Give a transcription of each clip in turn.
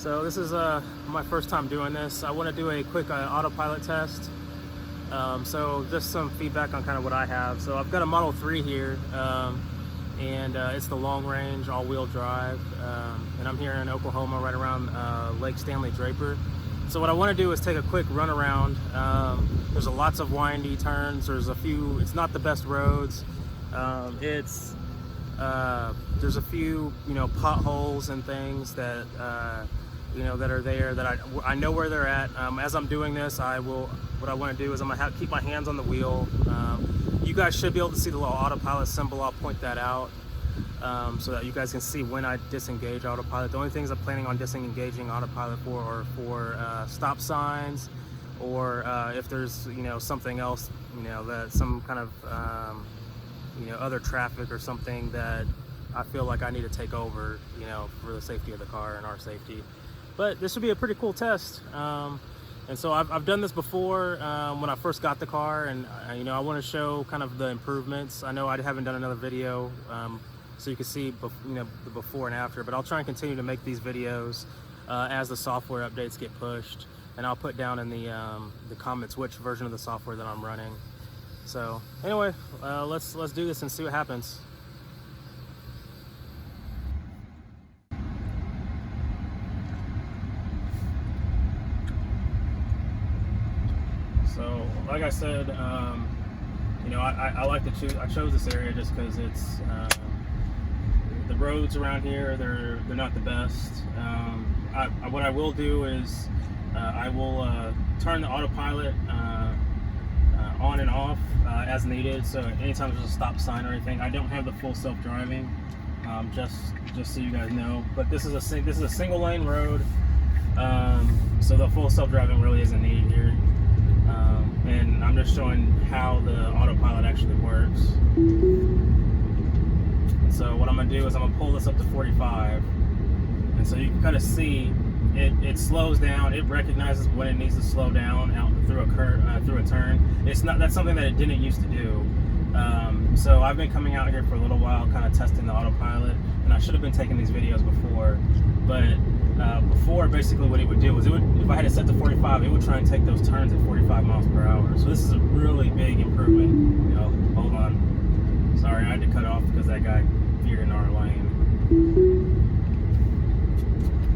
So this is my first time doing this. I want to do a quick autopilot test. So just some feedback on kind of what I have. So I've got a Model 3 here, and it's the long range all-wheel drive, and I'm here in Oklahoma right around Lake Stanley Draper. So what I want to do is take a quick run around. There's lots of windy turns. There's a few, it's not the best roads. There's a few, potholes and things that, that are there that I know where they're at. As I'm doing this, what I want to do is I'm going to keep my hands on the wheel. You guys should be able to see the little autopilot symbol. I'll point that out so that you guys can see when I disengage autopilot. The only things I'm planning on disengaging autopilot for are for stop signs, or if there's something else, that some kind of other traffic or something that I feel like I need to take over, for the safety of the car and our safety. But this would be a pretty cool test. And so I've done this before when I first got the car, and I want to show kind of the improvements. I know I haven't done another video so you can see the before and after, but I'll try and continue to make these videos as the software updates get pushed, and I'll put down in the comments which version of the software that I'm running. So anyway, let's do this and see what happens. So, like I said, I like to choose. I chose this area just because it's the roads around here. They're not the best. What I will do is I will turn the autopilot on and off as needed. So anytime there's a stop sign or anything, I don't have the full self-driving. Just so you guys know. But this is a single lane road, so the full self-driving really isn't needed here. And I'm just showing how the autopilot actually works. So what I'm going to do is I'm going to pull this up to 45. And so you can kind of see it slows down. It recognizes when it needs to slow down out through a turn. That's something that it didn't used to do. So I've been coming out here for a little while, kind of testing the autopilot, and I should have been taking these videos before. But before, basically what it would do is if I had it set to 45, it would try and take those turns at 45 miles per hour. So this is a really big improvement. Hold on. Sorry, I had to cut off because that guy veered in our lane.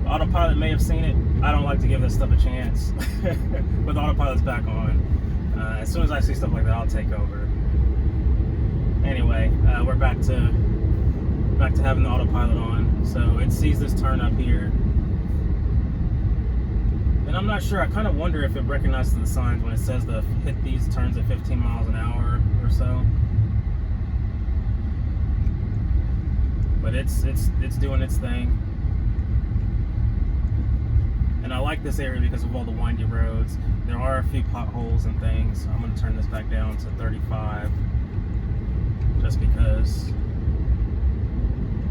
The autopilot may have seen it. I don't like to give this stuff a chance. But the autopilot's back on. As soon as I see stuff like that, I'll take over. Anyway, we're back to having the autopilot on. So it sees this turn up here. And I'm not sure, I kind of wonder if it recognizes the signs when it says to hit these turns at 15 miles an hour or so. But it's doing its thing. And I like this area because of all the windy roads. There are a few potholes and things. I'm going to turn this back down to 35 just because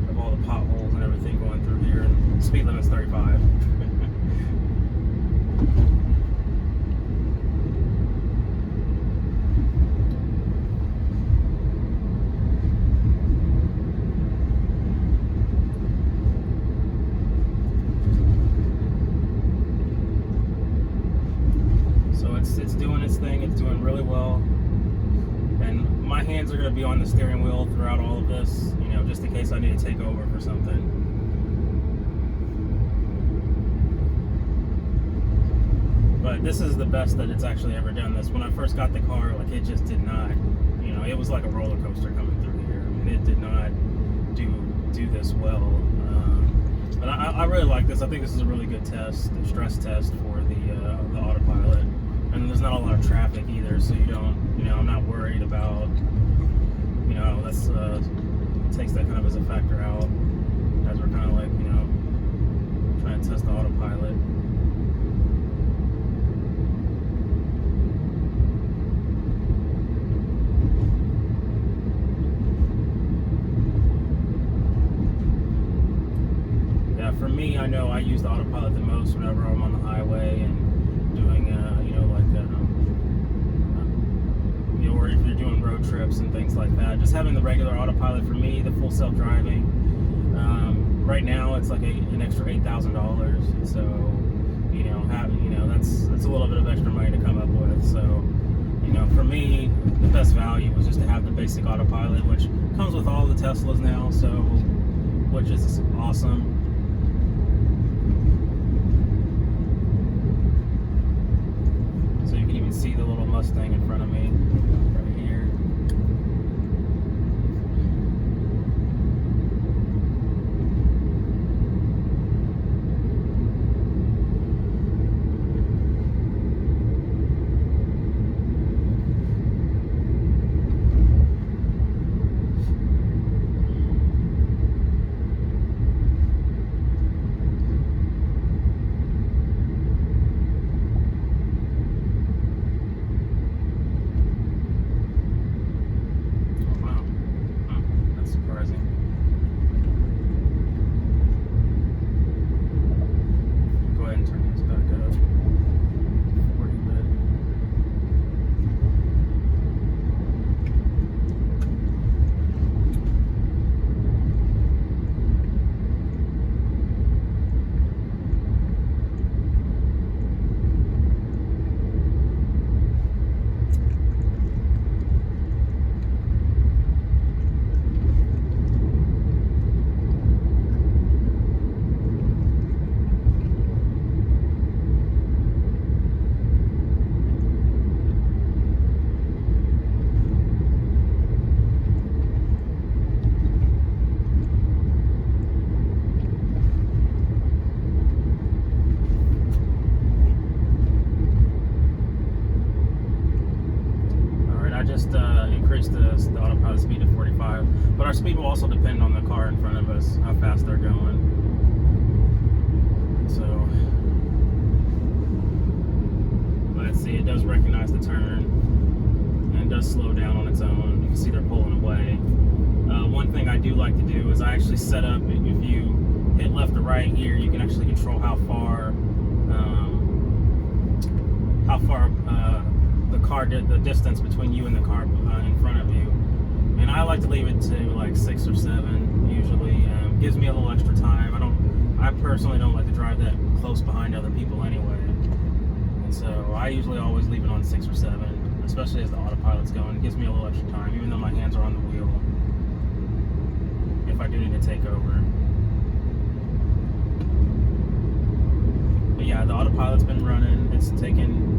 of all the potholes and everything going through here. And the speed limit's 35. It's doing its thing. It's doing really well, and my hands are going to be on the steering wheel throughout all of this, just in case I need to take over for something. But this is the best that it's actually ever done this. When I first got the car, it just did not, it was like a roller coaster coming through here. I mean, it did not do this well. But I really like this. I think this is a really good test, the stress test for the autopilot. And there's not a lot of traffic either, so you don't, I'm not worried about, that's takes that kind of as a factor out as we're kind of trying to test the autopilot. Yeah, for me, I know I use the autopilot the most whenever I'm on the highway and doing, or if you're doing road trips and things like that. Just having the regular autopilot for me, the full self-driving, right now it's like an extra $8,000. So that's a little bit of extra money to come up with. So for me, the best value was just to have the basic autopilot, which comes with all the Teslas now, so which is awesome. So you can even see the little Mustang in front of me right here. Increase the autopilot speed to 45, but our speed will also depend on the car in front of us, how fast they're going. So let's see, it does recognize the turn and it does slow down on its own. You can see they're pulling away. One thing I do like to do is I actually set up, if you hit left or right here, you can actually control how far the distance between you and the car in front of you. And I like to leave it to like 6 or 7 usually. Gives me a little extra time. I personally don't like to drive that close behind other people anyway. And so I usually always leave it on 6 or 7, especially as the autopilot's going. It gives me a little extra time, even though my hands are on the wheel, if I do need to take over. But yeah, the autopilot's been running. It's taking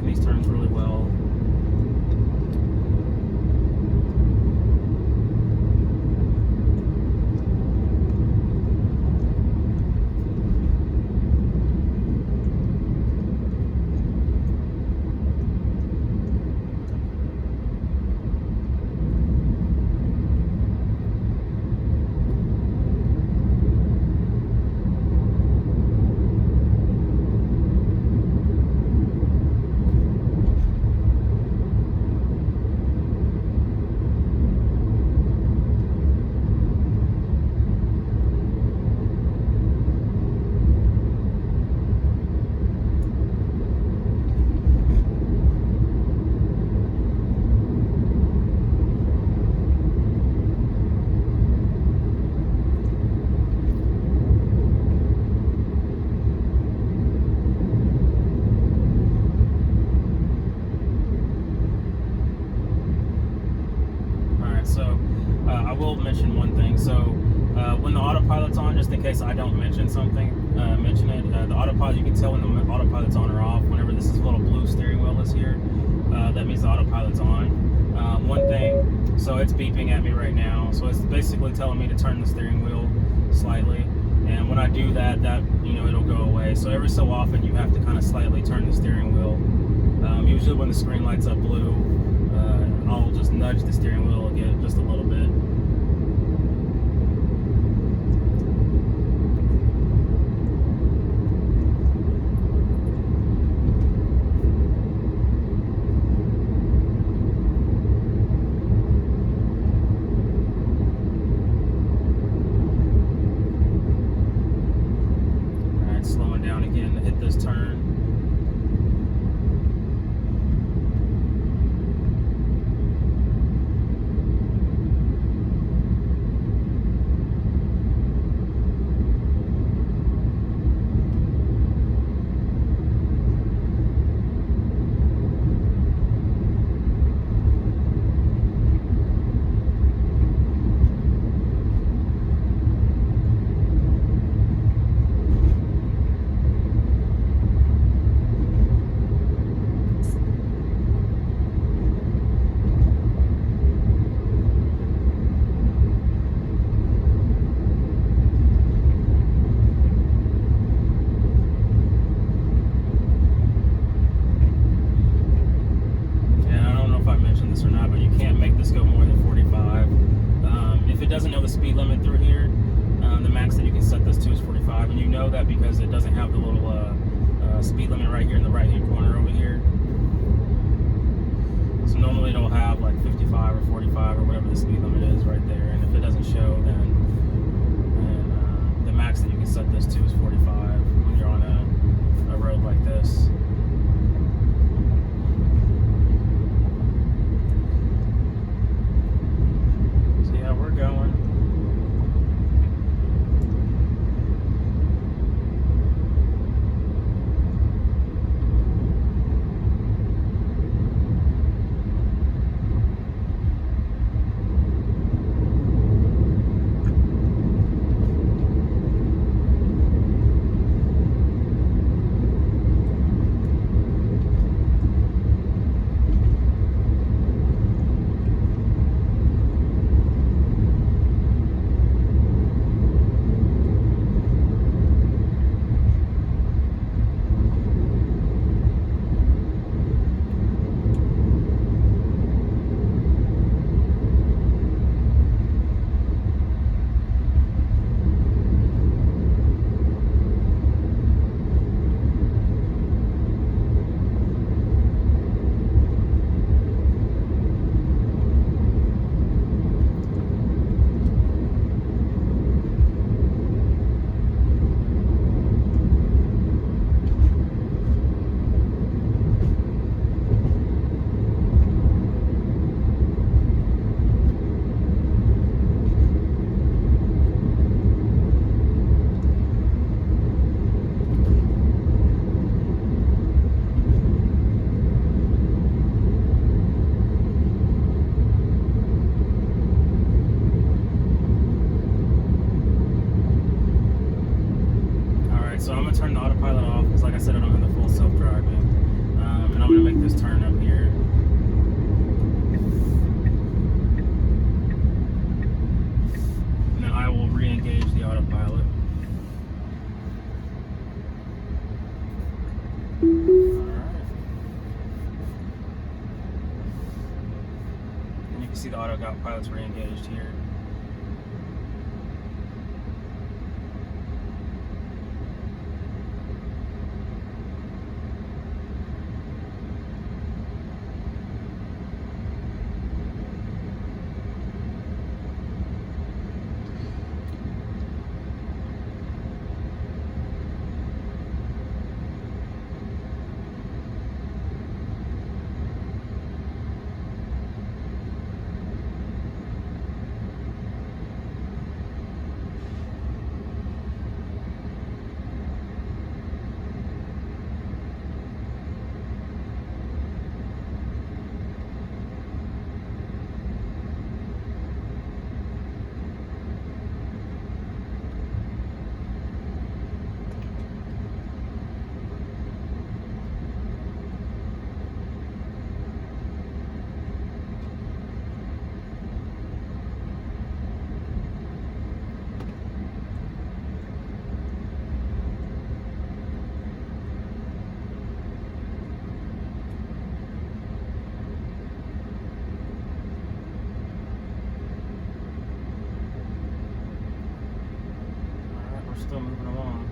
these turns really well. I will mention one thing. So when the autopilot's on, just in case I don't mention something, mention it. The autopilot, you can tell when the autopilot's on or off. Whenever this little blue steering wheel is here, that means the autopilot's on. One thing, so it's beeping at me right now. So it's basically telling me to turn the steering wheel slightly. And when I do that, it'll go away. So every so often you have to kind of slightly turn the steering wheel. Usually when the screen lights up blue, I'll just nudge the steering wheel again just a little bit. Alright, slowing down again to hit this turn. show that because it doesn't have the little speed limit right here in the right hand corner over here. So normally it'll have like 55 or 45 or whatever the speed limit is right there, and if it doesn't show, then the max that you can set this to is 45 when you're on a road like this. So yeah, we're going. So I'm going to turn the autopilot off because, like I said, I don't have the full self-driving. And I'm going to make this turn up here. And then I will re-engage the autopilot. Alright. And you can see the autopilot's re-engaged here. Still moving along.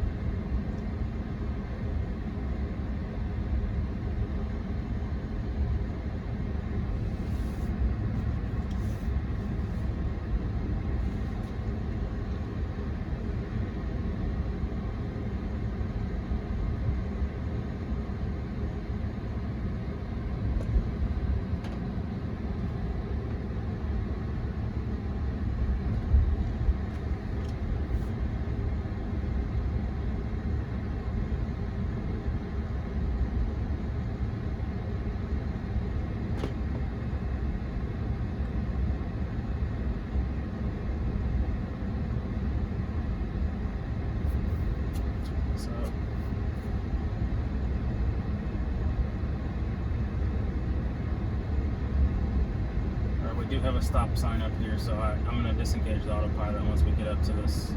We do have a stop sign up here, so I'm going to disengage the autopilot once we get up to this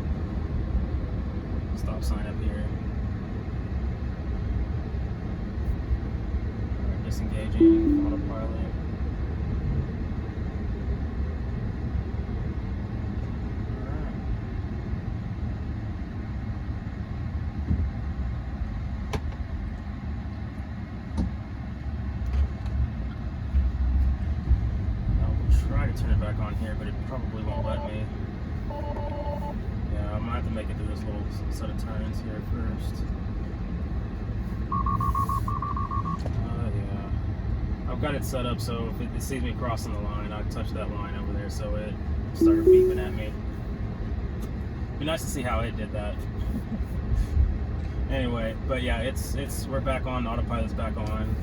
stop sign up here. Alright, disengaging autopilot. turn it back on here, but it probably won't let me. Yeah, I'm gonna have to make it through this little set of turns here first. Yeah. I've got it set up so if it sees me crossing the line, I touch that line over there, so it started beeping at me. Be nice to see how it did that. Anyway, but yeah, we're back on. Autopilot's back on.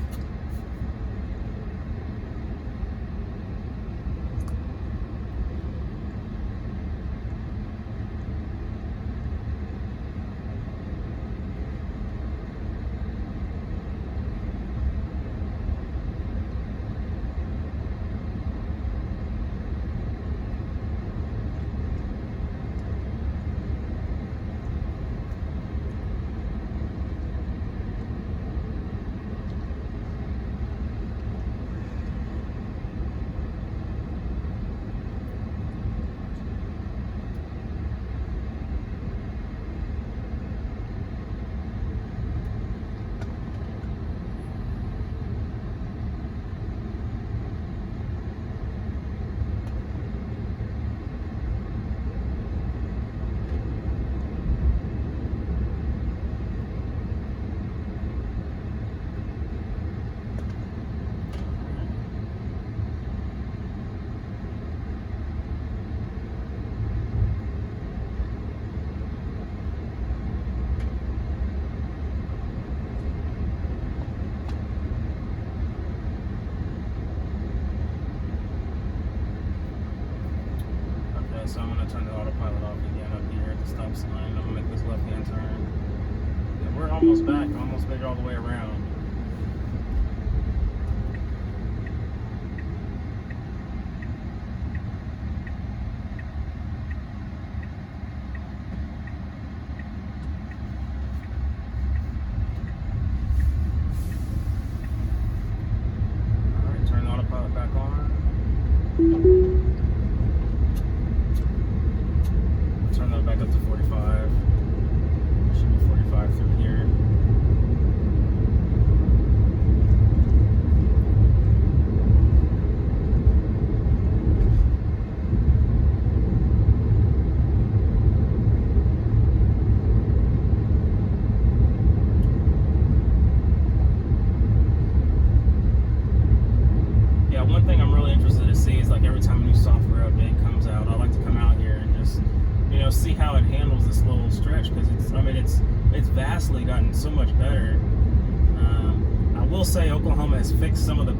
So I'm going to turn the autopilot off again up here at the stop sign. I'm going to make this left-hand turn. Yeah, we're almost back. I almost made it all the way around. All right, turn the autopilot back on. Turn that back up to 45. Should be 45 through here. Yeah, one thing I'm really interested to see is like every time a new software update comes out, I like to come out here and just see how it handles this little stretch, because it's vastly gotten so much better. I will say Oklahoma has fixed some of the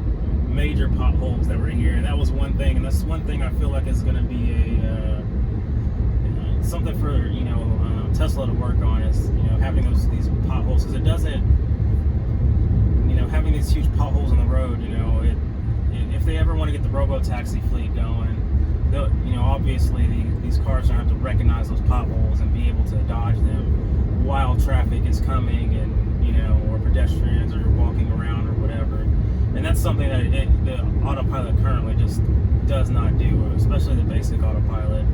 major potholes that were here, and that was one thing, and that's one thing I feel like is going to be something for Tesla to work on, is having these potholes, because it doesn't having these huge potholes on the road. If they ever want to get the robo-taxi fleet going, obviously these cars are going to have to recognize those potholes and be able to dodge them while traffic is coming, and or pedestrians are walking around or whatever. And that's something that the autopilot currently just does not do, especially the basic autopilot.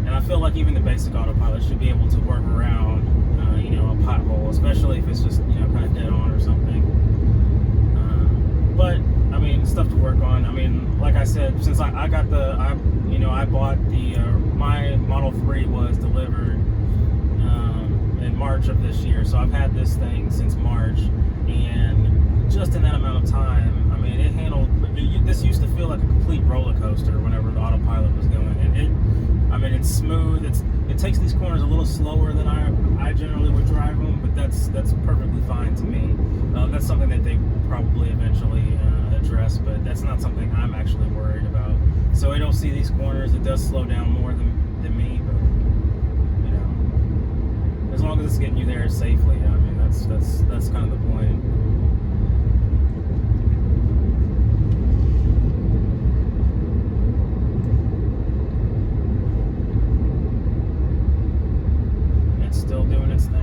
And I feel like even the basic autopilot should be able to work around a pothole, especially if it's just kind of dead on or something. But stuff to work on. Like I said, since I bought the my Model 3 was delivered in March of this year, so I've had this thing since March, and just in that amount of time, it handled. This used to feel like a complete roller coaster whenever the autopilot was going, and it's smooth. It takes these corners a little slower than I generally would drive them, but that's perfectly fine to me. That's something that they will probably eventually address, but that's not something I'm actually worried about. So I don't see these corners. It does slow down more than me, but as long as it's getting you there safely, that's kind of the point. It's still doing its thing.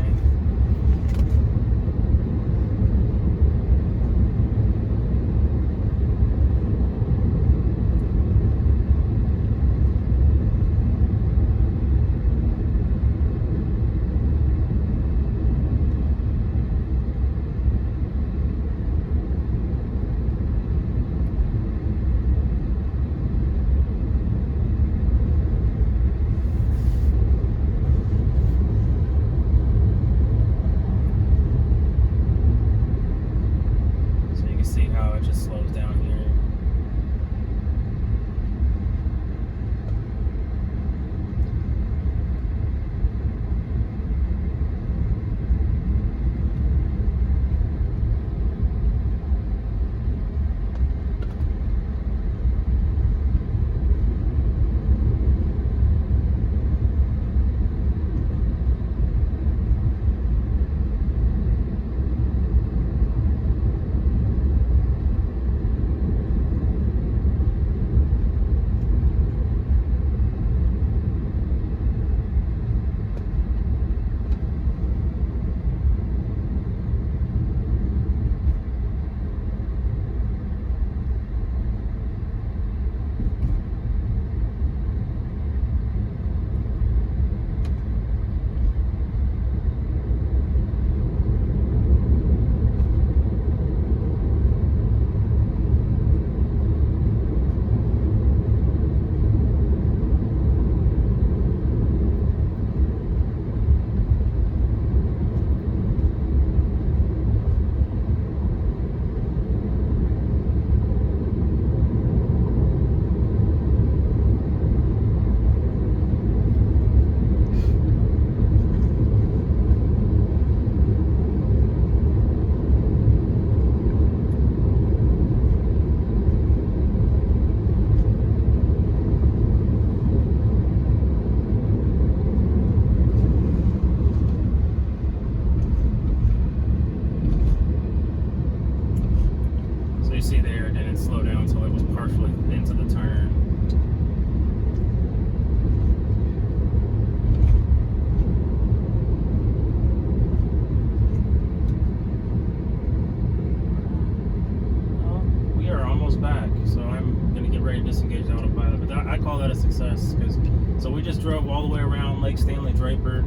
Lake Stanley Draper,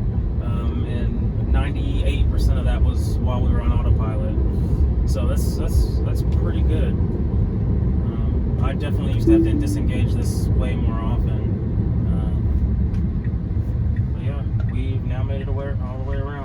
and 98% of that was while we were on autopilot. So that's pretty good. I definitely used to have to disengage this way more often. But yeah, we've now made it all the way around.